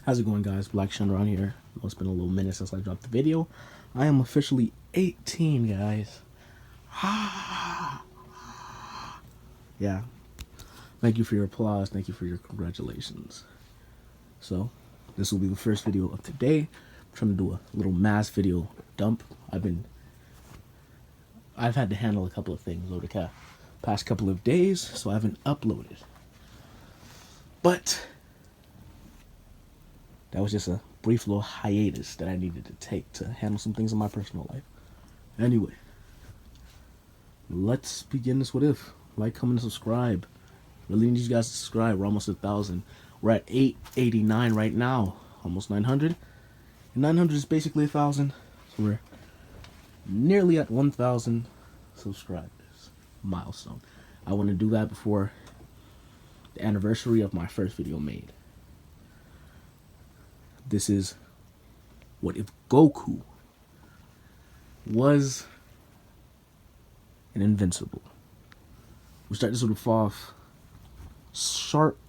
How's it going, guys? Black-Shenron here. I know it's been a little minute since I dropped the video. I am officially 18, guys. Yeah. Thank you for your applause. Thank you for your congratulations. So, this will be the first video of today. I'm trying to do a little mass video dump. I've had to handle a couple of things over the past couple of days, so I haven't uploaded. But that was just a brief little hiatus that I needed to take to handle some things in my personal life. Anyway, let's begin this. What if? Like, comment, and subscribe. Really need you guys to subscribe. We're almost 1,000. We're at 889 right now. Almost 900. And 900 is basically 1,000. So we're nearly at 1,000 subscribers. Milestone. I want to do that before the anniversary of my first video made. This is what if Goku was an invincible. We start this sort of off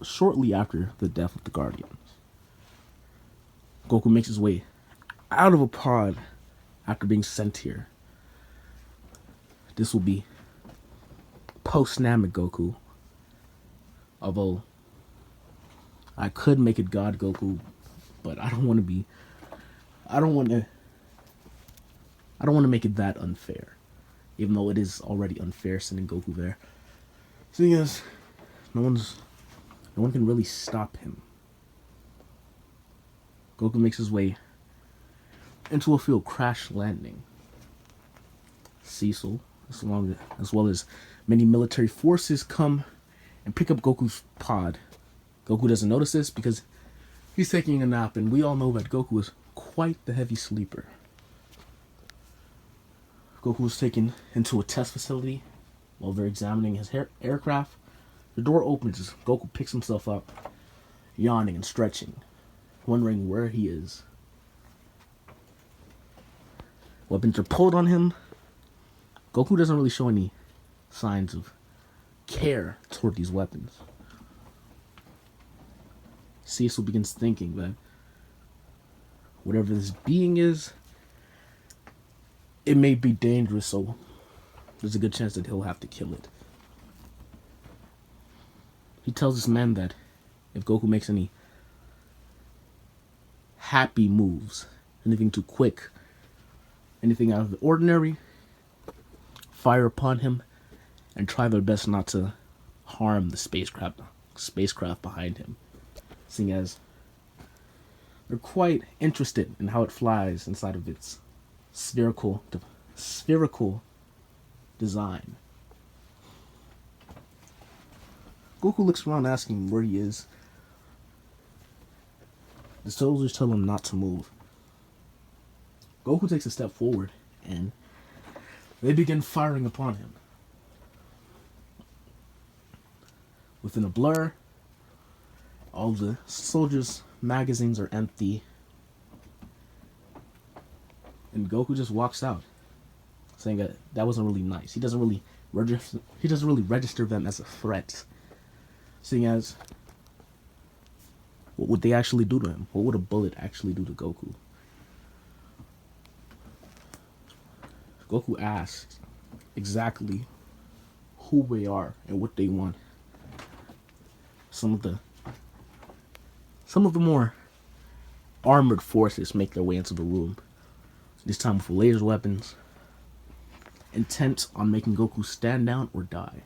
shortly after the death of the Guardians. Goku makes his way out of a pod after being sent here. This will be post-Namek Goku. Although I could make it God Goku, but I don't want to make it that unfair. Even though it is already unfair sending Goku there. Seeing as no one can really stop him. Goku makes his way into a field, crash landing. Cecil, as well as many military forces, come and pick up Goku's pod. Goku doesn't notice this because he's taking a nap, and we all know that Goku is quite the heavy sleeper. Goku was taken into a test facility while they're examining his aircraft. The door opens. Goku picks himself up, yawning and stretching, wondering where he is. Weapons are pulled on him. Goku doesn't really show any signs of care toward these weapons. Cecil begins thinking that whatever this being is, it may be dangerous, so there's a good chance that he'll have to kill it. He tells this man that if Goku makes any happy moves, anything too quick, anything out of the ordinary, fire upon him and try their best not to harm the spacecraft behind him, seeing as they're quite interested in how it flies inside of its spherical design. Goku looks around asking where he is. The soldiers tell him not to move. Goku takes a step forward and they begin firing upon him. Within a blur, all the soldiers' magazines are empty, and Goku just walks out, saying that wasn't really nice. He doesn't really register them as a threat, seeing as what would they actually do to him? What would a bullet actually do to Goku? Goku asks exactly who they are and what they want. Some of the more armored forces make their way into the room, this time with laser weapons, intent on making Goku stand down or die.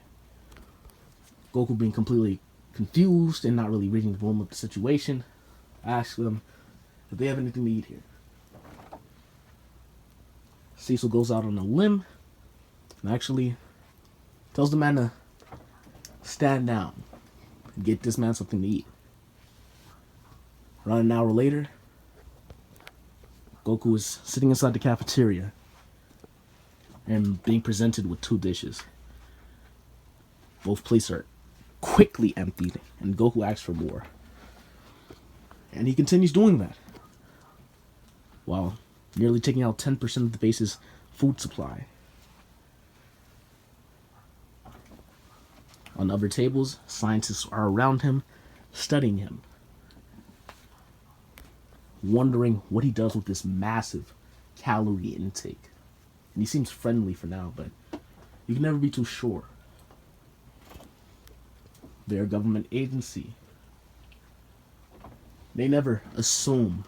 Goku, being completely confused and not really reading the room of the situation, asks them if they have anything to eat here. Cecil goes out on a limb and actually tells the man to stand down and get this man something to eat. Around an hour later, Goku is sitting inside the cafeteria and being presented with 2 dishes. Both plates are quickly emptied, and Goku asks for more. And he continues doing that, while nearly taking out 10% of the base's food supply. On other tables, scientists are around him, studying him. wondering what he does with this massive calorie intake. And he seems friendly for now, but you can never be too sure. They're a government agency. They never assume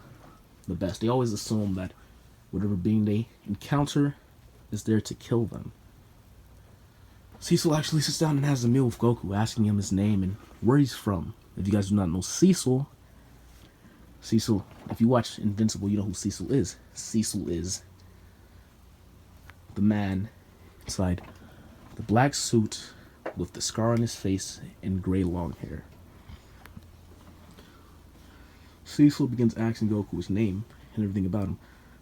the best. They always assume that whatever being they encounter is there to kill them. Cecil actually sits down and has a meal with Goku, asking him his name and where he's from. If you guys do not know Cecil, if you watch Invincible, you know who Cecil is. Cecil is the man inside the black suit with the scar on his face and gray long hair. Cecil begins asking Goku his name and everything about him.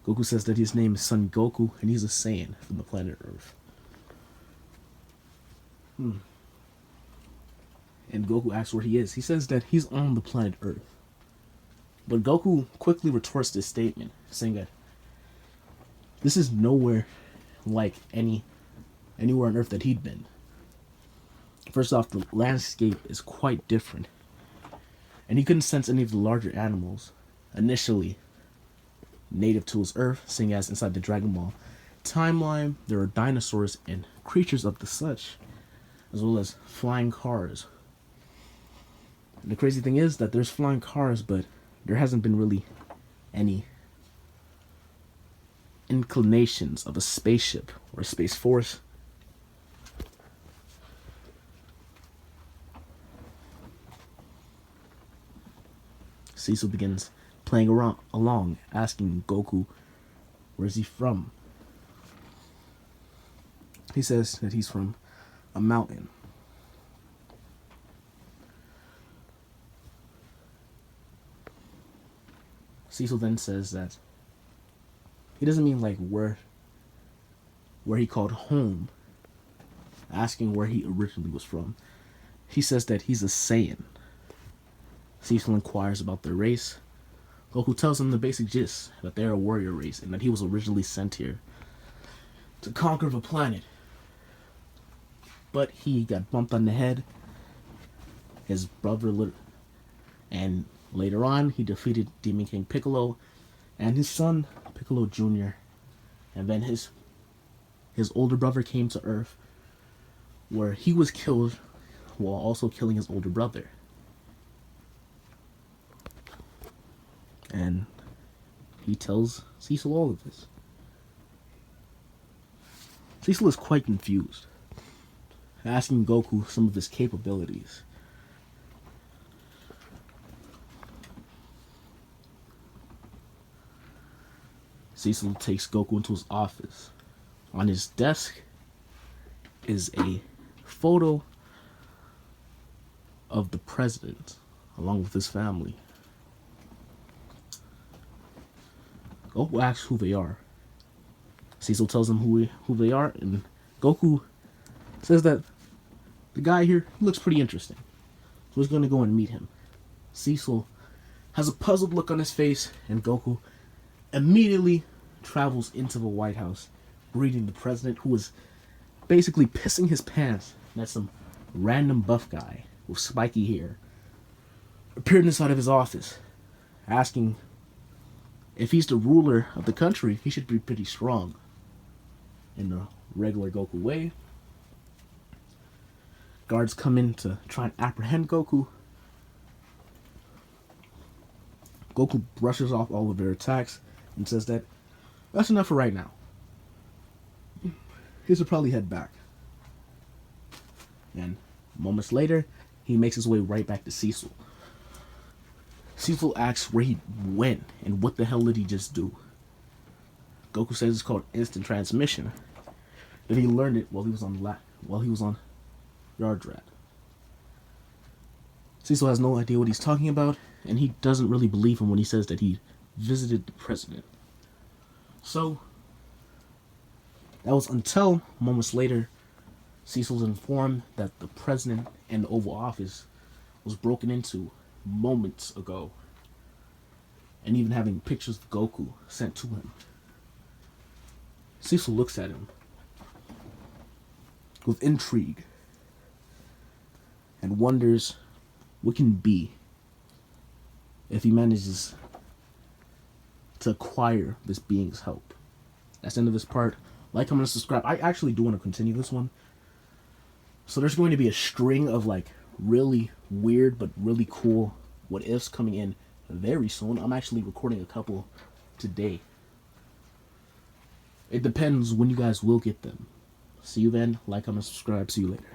Goku says that his name is Son Goku and he's a Saiyan from the planet Earth. And Goku asks where he is. He says that he's on the planet Earth. But Goku quickly retorts this statement, saying that this is nowhere like anywhere on Earth that he'd been. First off, the landscape is quite different. And he couldn't sense any of the larger animals initially native to his Earth, seeing as inside the Dragon Ball timeline, there are dinosaurs and creatures of the such, as well as flying cars. And the crazy thing is that there's flying cars, but there hasn't been really any inclinations of a spaceship or a space force. Cecil begins playing along, asking Goku, where's he from? He says that he's from a mountain. Cecil then says that he doesn't mean like where he called home, asking where he originally was from. He says that he's a Saiyan. Cecil inquires about their race. Goku tells him the basic gist, that they're a warrior race and that he was originally sent here to conquer the planet. But he got bumped on the head. His brother, and later on he defeated Demon King Piccolo and his son Piccolo Jr. And then his older brother came to Earth, where he was killed while also killing his older brother. And he tells Cecil all of this. Cecil is quite confused, asking Goku some of his capabilities. Cecil takes Goku into his office. On his desk is a photo of the president along with his family. Goku asks who they are. Cecil tells him who they are, and Goku says that the guy here looks pretty interesting, so he's going to go and meet him. Cecil has a puzzled look on his face, and Goku immediately travels into the White House, greeting the president, who is basically pissing his pants that some random buff guy with spiky hair appeared inside of his office, asking if he's the ruler of the country, he should be pretty strong. In the regular Goku way, guards come in to try and apprehend Goku. Goku brushes off all of their attacks and says that that's enough for right now. He should probably head back. And moments later, he makes his way right back to Cecil. Cecil asks where he went and what the hell did he just do. Goku says it's called instant transmission. That he learned it while he was on Yard Rat. Cecil has no idea what he's talking about, and he doesn't really believe him when he says that he visited the president. So that was until moments later, Cecil's informed that the president and the Oval Office was broken into moments ago, and even having pictures of Goku sent to him. Cecil looks at him with intrigue and wonders what can be if he manages to acquire this being's help. That's the end of this part. Like, comment, and subscribe. I actually do want to continue this one. So there's going to be a string of like really weird but really cool what ifs coming in very soon. I'm actually recording a couple today. It depends when you guys will get them. See you then. Like, comment, subscribe. See you later.